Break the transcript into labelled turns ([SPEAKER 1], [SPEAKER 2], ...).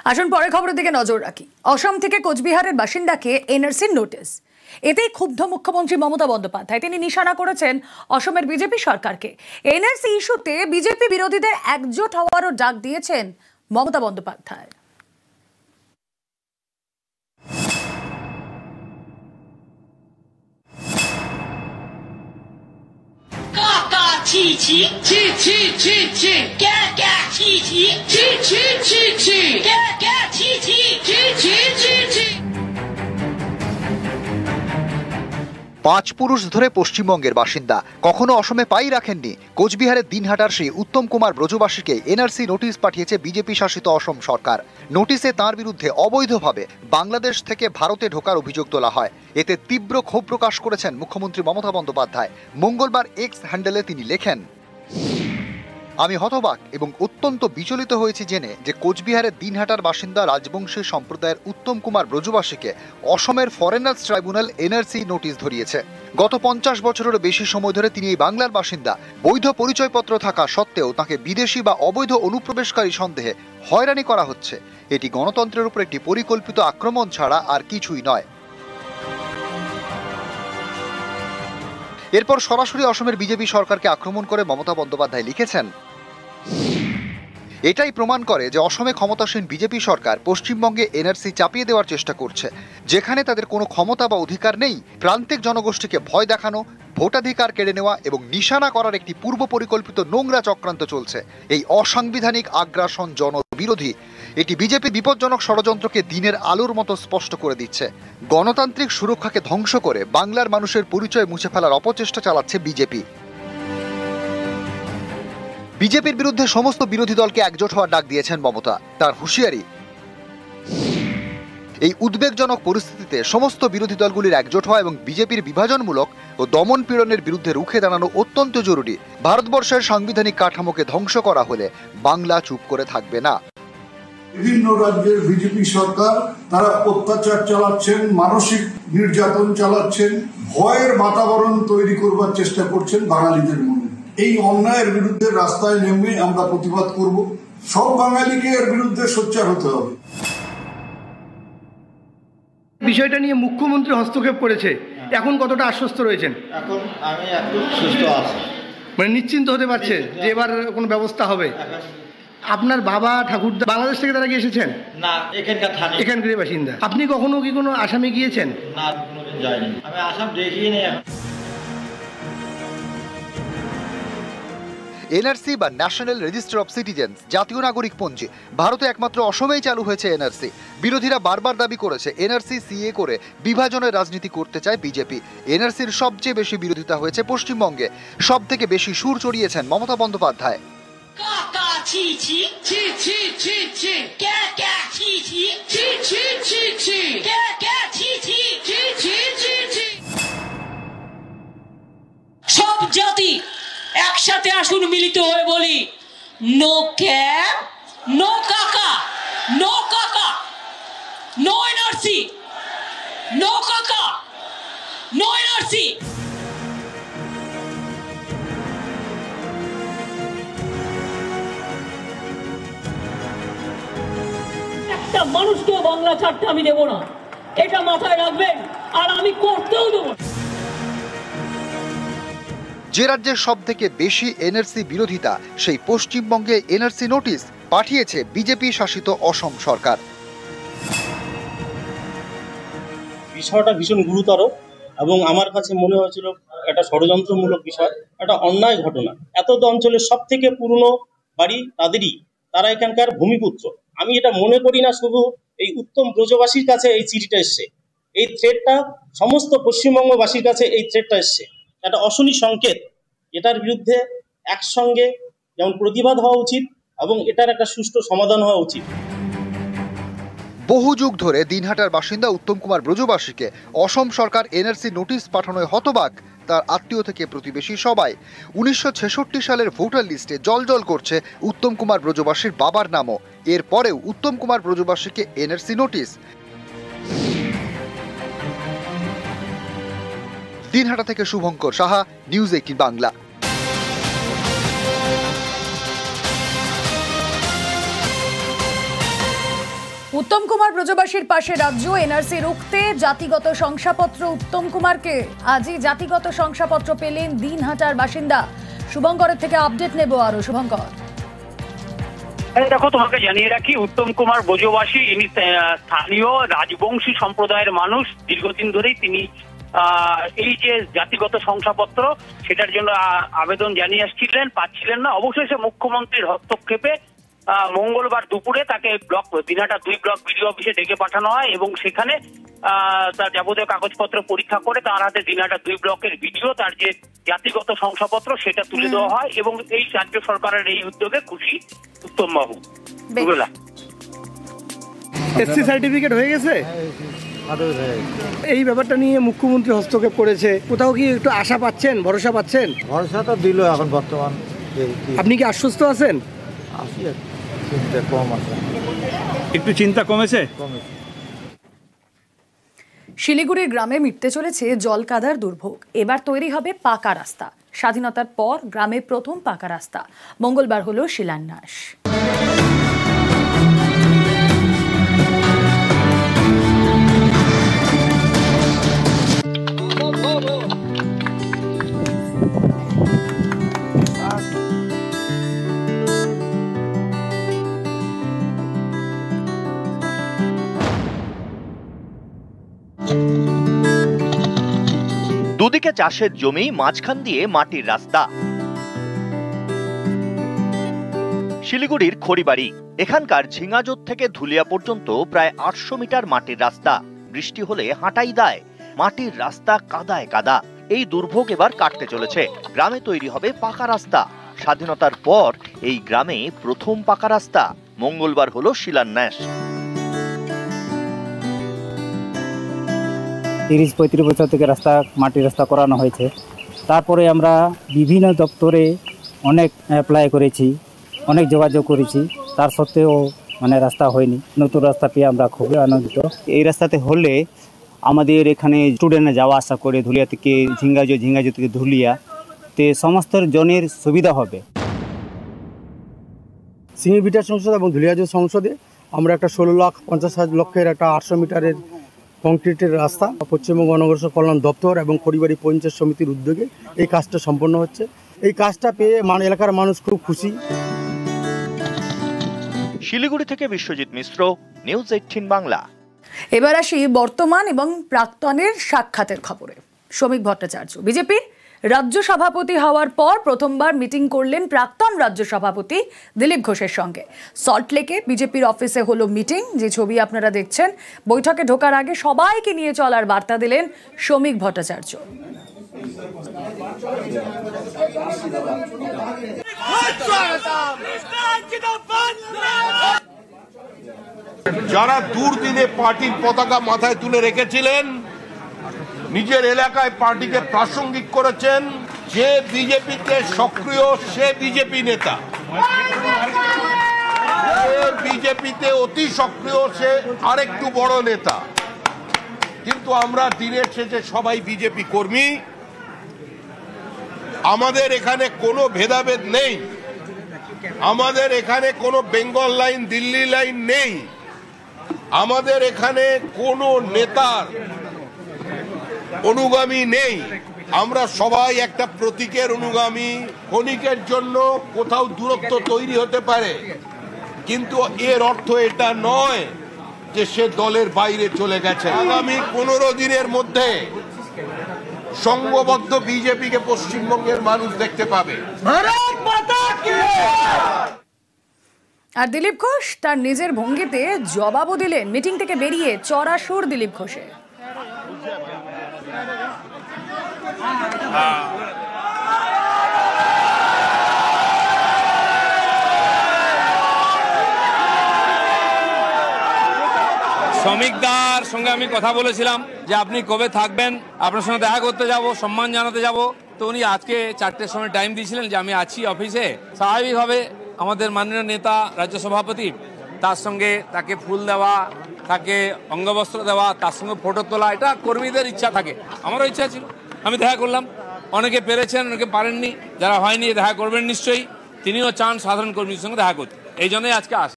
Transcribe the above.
[SPEAKER 1] আসুন পরের খবরের দিকে নজর রাখি। অসম থেকে কোচবিহারের বাসিন্দাকে এনআরসির নোটিশ। এতেই ক্ষুব্ধ মুখ্যমন্ত্রী মমতা বন্দ্যোপাধ্যায়। তিনি নিশানা করেছেন অসমের বিজেপি সরকারকে। এনআরসি ইস্যুতে বিজেপি বিরোধীদের একজোট হওয়ারও ডাক দিয়েছেন মমতা বন্দ্যোপাধ্যায়।
[SPEAKER 2] পাঁচ পুরুষ ধরে পশ্চিমবঙ্গের বাসিন্দা, কখনো অসমে পাই রাখেননি। কোচবিহারের দিনহাটার সেই উত্তম কুমার ব্রজবাসীকে এনআরসি নোটিশ পাঠিয়েছে বিজেপি শাসিত অসম সরকার। নোটিশে তাঁর বিরুদ্ধে অবৈধভাবে বাংলাদেশ থেকে ভারতে ঢোকার অভিযোগ তোলা হয়। এতে তীব্র ক্ষোভ প্রকাশ করেছেন মুখ্যমন্ত্রী মমতা বন্দ্যোপাধ্যায়। মঙ্গলবার এক্স হ্যান্ডেলে তিনি লেখেন, আমি হতবাক এবং অত্যন্ত বিচলিত হয়েছি জেনে যে কোচবিহারের দিনহাটার বাসিন্দা রাজবংশী সম্প্রদায়ের উত্তম কুমার ব্রজবাসীকে অসমের ফরেনার্স ট্রাইব্যুনাল এনআরসি নোটিশ ধরিয়েছে। গত 50 বছরেরও বেশি সময় ধরে তিনি এই বাংলার বাসিন্দা। বৈধ পরিচয়পত্র থাকা সত্ত্বেও তাকে বিদেশি বা অবৈধ অনুপ্রবেশকারী সন্দেহে হয়রানি করা হচ্ছে। এটি গণতন্ত্রের উপর একটি পরিকল্পিত আক্রমণ ছাড়া আর কিছুই নয়। এরপর সরাসরি অসমের বিজেপি সরকারকে আক্রমণ করে মমতা বন্দ্যোপাধ্যায় লিখেছেন, এটাই প্রমাণ করে যে অসমে ক্ষমতাসীন বিজেপি সরকার পশ্চিমবঙ্গে এনআরসি চাপিয়ে দেওয়ার চেষ্টা করছে, যেখানে তাদের কোনো ক্ষমতা বা অধিকার নেই। প্রান্তিক জনগোষ্ঠীকে ভয় দেখানো, ভোটাধিকার কেড়ে নেওয়া এবং নিশানা করার একটি পূর্ব পরিকল্পিত নোংরা চক্রান্ত চলছে। এই অসাংবিধানিক আগ্রাসন জনবিরোধী। এটি বিজেপি বিপজ্জনক ষড়যন্ত্রকে দিনের আলোর মতো স্পষ্ট করে দিচ্ছে। গণতান্ত্রিক সুরক্ষাকে ধ্বংস করে বাংলার মানুষের পরিচয় মুছে ফেলার অপচেষ্টা চালাচ্ছে বিজেপি। বিজেপির বিরুদ্ধে সমস্ত বিরোধী দলকে একজোট হওয়ার ডাক দিয়েছেন মমতা। তার হুঁশিয়ারি, এই উদ্বেগজনক পরিস্থিতিতে সমস্ত বিরোধী দলগুলির একজোট হওয়া এবং বিজেপির বিভাজনমূলক ও দমন পীড়নের বিরুদ্ধে রুখে দাঁড়ানো অত্যন্ত জরুরি। ভারতবর্ষের সাংবিধানিক কাঠামোকে ধ্বংস করা হলে বাংলা চুপ করে থাকবে না।
[SPEAKER 3] বিভিন্ন রাজ্যের বিজেপি সরকার তারা অত্যাচার চালাচ্ছেন, মানসিক নির্যাতন চালাচ্ছেন, ভয়ের বাতাবরণ তৈরি করবার চেষ্টা করছেন বাঙালিদের মনে। এই অন্যায়ের বিরুদ্ধে রাস্তায় নেমে আমরা প্রতিবাদ করব। সব বাঙালিকে এর বিরুদ্ধে সোচ্চার হতে হবে।
[SPEAKER 4] বিষয়টা নিয়ে মুখ্যমন্ত্রী হস্তক্ষেপ করেছে, এখন কতটা আশ্বস্ত রয়েছেন?
[SPEAKER 5] এখন আমি একটু সুস্থ আছি,
[SPEAKER 4] মানে নিশ্চিন্ত হতে পারছে যে এবার কোনো ব্যবস্থা হবে। আপনার বাবা ঠাকুরদা বাংলাদেশ থেকে তারা কি এসেছেন?
[SPEAKER 5] না,
[SPEAKER 4] এখানকারই বাসিন্দা। আপনি কখনো কি কোনো আসামে গিয়েছেন?
[SPEAKER 5] না, কোনোদিন যাইনি, আমি আসাম দেখিনি এখন।
[SPEAKER 2] এনআরসি বা ন্যাশনাল রেজিস্টার অফ সিটিজেন্স, জাতীয় নাগরিক পঞ্জি, ভারতে একমাত্র অসমেই চালু হয়েছে এনআরসি। বিরোধীরা বারবার দাবি করেছে এনআরসি সিএ করে বিভাজনের রাজনীতি করতে চায় বিজেপি। এনআরসির সবচেয়ে বেশি বিরোধিতা হয়েছে পশ্চিমবঙ্গে। সব থেকে বেশি সুর চড়িয়েছেন মমতা বন্দ্যোপাধ্যায়।
[SPEAKER 6] সব জাতি একসাথে আসুন, মিলিত হয়ে বলি, নো ক্যাব, নো কাকা, নো কাকা, নো এনআরসি, নো কাকা, নো এনআরসি। একটা মানুষকেও বাংলা ছাড়তে আমি দেব না, এটা মাথায় রাখবেন, আর আমি করতেও দেব না।
[SPEAKER 2] যে রাজ্যের সব থেকে বেশি এনআরসি বিরোধিতা, সেই পশ্চিমবঙ্গে এনআরসি নোটিশ পাঠিয়েছে বিজেপি শাসিত অসম সরকার।
[SPEAKER 7] বিষয়টা ভীষণ গুরুতর এবং আমার কাছে মনে হয়েছিল একটা ষড়যন্ত্রমূলক বিষয়, একটা অন্যায় ঘটনা। এত অঞ্চলের সব থেকে পুরনো বাড়ি তাদেরই, তারা এখানকার ভূমিপুত্র। আমি এটা মনে করি না শুধু এই উত্তম ব্রজবাসীর কাছে এই চিঠিটা এসছে, এই থ্রেটটা সমস্ত পশ্চিমবঙ্গবাসীর কাছে এই থ্রেটটা এসছে। একটা অশনি সংকেত। এটার বিরুদ্ধে একসঙ্গে যেমন প্রতিবাদ হওয়া উচিত এবং এটার একটা সুষ্ঠু সমাধান হওয়া উচিত।
[SPEAKER 2] বহু যুগ ধরে দিনহাটার বাসিন্দা উত্তম কুমার ব্রজবাসীকে অসম সরকার এনআরসি নোটিশ পাঠানোয় হতবাক তার আত্মীয় থেকে প্রতিবেশী সবাই। 1966 সালের ভোটার লিস্টে জলজল করছে উত্তম কুমার ব্রজবাসীর বাবার নামও। এরপরেও উত্তম কুমার ব্রজবাসীকে এনআরসি নোটিশ। দিনহাটা থেকে শুভঙ্কর সাহা, নিউজ 18 বাংলা।
[SPEAKER 1] উত্তম কুমার ব্রজবাসীর পাশে রাজ্য, এনআরসি রুখতে জাতিগত শংসাপত্র উত্তম কুমারকে। আজই জাতিগত শংসাপত্র পেলেন দিনহাটার বাসিন্দা। শুভঙ্করের থেকে আপডেট নেব আরো। শুভঙ্কর,
[SPEAKER 8] দেখো, তোমাকে জানিয়ে রাখি, উত্তম কুমার ব্রজবাসী, ইনি স্থানীয় রাজবংশী সম্প্রদায়ের মানুষ। দীর্ঘদিন ধরেই তিনি এই যে জাতিগত শংসাপত্র সেটার জন্য আবেদন জানিয়ে আসছিলেন, পাচ্ছিলেন না। অবশেষে মুখ্যমন্ত্রীর হস্তক্ষেপে মঙ্গলবার দুপুরে তাকে দিনহাটা 2 ব্লক বিডিও অফিসে ডেকে পাঠানো হয় এবং সেখানে তার যাবতীয় কাগজপত্র পরীক্ষা করে তার হাতে দিনহাটা 2 ব্লকের বিডিও তার যে জাতিগত শংসাপত্র সেটা তুলে দেওয়া হয় এবং এই রাজ্য সরকারের এই উদ্যোগে খুশি উত্তম বাবু।
[SPEAKER 4] এসসি সার্টিফিকেট হয়ে গেছে, এই ব্যাপারটা নিয়ে মুখ্যমন্ত্রী হস্তক্ষেপ করেছে, কোথাও কি একটু আশা পাচ্ছেন, ভরসা পাচ্ছেন?
[SPEAKER 5] ভরসা তো দিল এখন বর্তমান।
[SPEAKER 4] আপনি কি আশ্বস্ত আছেন?
[SPEAKER 9] একটু চিন্তা কমেছে।
[SPEAKER 1] শিলিগুড়ির গ্রামে মিটতে চলেছে জল কাদার দুর্ভোগ। এবার তৈরি হবে পাকা রাস্তা। স্বাধীনতার পর গ্রামে প্রথম পাকা রাস্তা। মঙ্গলবার হলো শিলান্যাস।
[SPEAKER 10] দুদিকে চাষের জমি, মাঝখান দিয়ে মাটির রাস্তা। শিলিগুড়ির খড়িবাড়ি, এখানকার ঝিঙাজোত থেকে ধুলিয়া পর্যন্ত প্রায় 800 মিটার মাটির রাস্তা। বৃষ্টি হলে হাঁটাই দায়। মাটির রাস্তা কাদায় কাদা। এই দুর্ভোগ এবার কাটতে চলেছে। গ্রামে তৈরি হবে পাকা রাস্তা। স্বাধীনতার পর এই গ্রামে প্রথম পাকা রাস্তা। মঙ্গলবার হলো শিলান্যাস।
[SPEAKER 11] 30-35 বছর থেকে মাটির রাস্তা করানো হয়েছে। তারপরে আমরা বিভিন্ন দপ্তরে অনেক অ্যাপ্লাই করেছি, অনেক যোগাযোগ করেছি, তার সত্ত্বেও রাস্তা হয়নি। নতুন রাস্তা পেয়ে আমরা খুবই আনন্দিত। এই রাস্তাতে হলে আমাদের এখানে স্টুডেন্টরা যাওয়া আসা করে ধুলিয়া থেকে ঝিঙ্গাজো থেকে ধুলিয়া তে সমস্ত জনের সুবিধা হবে।
[SPEAKER 4] সিঙ্গিভিটা সংসদ এবং ধুলিয়াজো সংসদে আমরা একটা 16,50,00,000 একটা 800 মিটারের কংক্রিটের রাস্তা পশ্চিমবঙ্গ গণগ্রসক কল্যাণ দপ্তর এবং খড়িবাড়ি পঞ্চায়েত সমিতির উদ্যোগে এই কাজটা সম্পন্ন হচ্ছে। এই কাজটা পেয়ে এলাকার মানুষ খুব খুশি।
[SPEAKER 10] শিলিগুড়ি থেকে বিশ্বজিৎ মিশ্র, নিউজ 18 বাংলা।
[SPEAKER 1] এবার আসি বর্তমান এবং প্রাক্তনের সাক্ষাতের খবরে। শ্রমিক ভট্টাচার্য বিজেপির রাজ্য সভাপতি হওয়ার পর প্রথমবার মিটিং করলেন প্রাক্তন রাজ্য সভাপতি দিলীপ ঘোষের সঙ্গে। সল্টলেকে বিজেপির অফিসে হলো মিটিং, যে ছবি আপনারা দেখছেন। বৈঠকে ঢোকার আগে সবাইকে নিয়ে চলার বার্তা দিলেন শ্রমিক ভট্টাচার্য।
[SPEAKER 12] যারা দুর্দিনে পার্টির পতাকা মাথায় তুলে রেখেছিলেন, নিজের এলাকায় পার্টিকে প্রাসঙ্গিক করেছেন, যে বিজেপিতে সক্রিয় সে বিজেপি নেতা, বিজেপিতে অতি সক্রিয় সে আরেকটু বড় নেতা। কিন্তু আমরা দিনের শেষে সবাই বিজেপি কর্মী। আমাদের এখানে কোনো ভেদাভেদ নেই। আমাদের এখানে কোনো বেঙ্গল লাইন, দিল্লি লাইন নেই। আমাদের এখানে কোনো নেতার অনুগামী নেই। আমরা সবাই একটা প্রতীকের অনুগামী। ক্ষণিকের জন্য কোথাও দূরত্ব তৈরি হতে পারে, কিন্তু এর অর্থ এটা নয় যে সে দলের বাইরে চলে গেছে। আগামী 15 দিনের মধ্যে সংঘবদ্ধ বিজেপিকে পশ্চিমবঙ্গের মানুষ দেখতে পাবে।
[SPEAKER 1] আর দিলীপ ঘোষ তার নিজের ভঙ্গিতে জবাবও দিলেন। মিটিং থেকে বেরিয়ে চড়া সুর দিলীপ ঘোষের।
[SPEAKER 13] শ্রমিকদার সঙ্গে আমি কথা বলেছিলাম যে আপনি কবে থাকবেন, আপনার সঙ্গে দেখা করতে যাব, সম্মান জানাতে যাব। তো উনি আজকে 4টের সময় টাইম দিয়েছিলেন যে আমি আছি অফিসে। স্বাভাবিকভাবে আমাদের মাননীয় নেতা রাজ্য সভাপতি, তার সঙ্গে তাকে ফুল দেওয়া, তাকে অঙ্গবস্ত্র দেওয়া, তার সঙ্গে ফটো তোলা, এটা কর্মীদের ইচ্ছা থাকে, আমারও ইচ্ছা ছিল। আমি দেখা করলাম। অনেকে পেরেছেন, অনেকে পারেননি। যারা হয়নি দেখা করবেন নিশ্চয়ই। তিনিও চান সাধারণ কর্মীর সঙ্গে দেখা করতে, এই জন্যই আজকে আসা।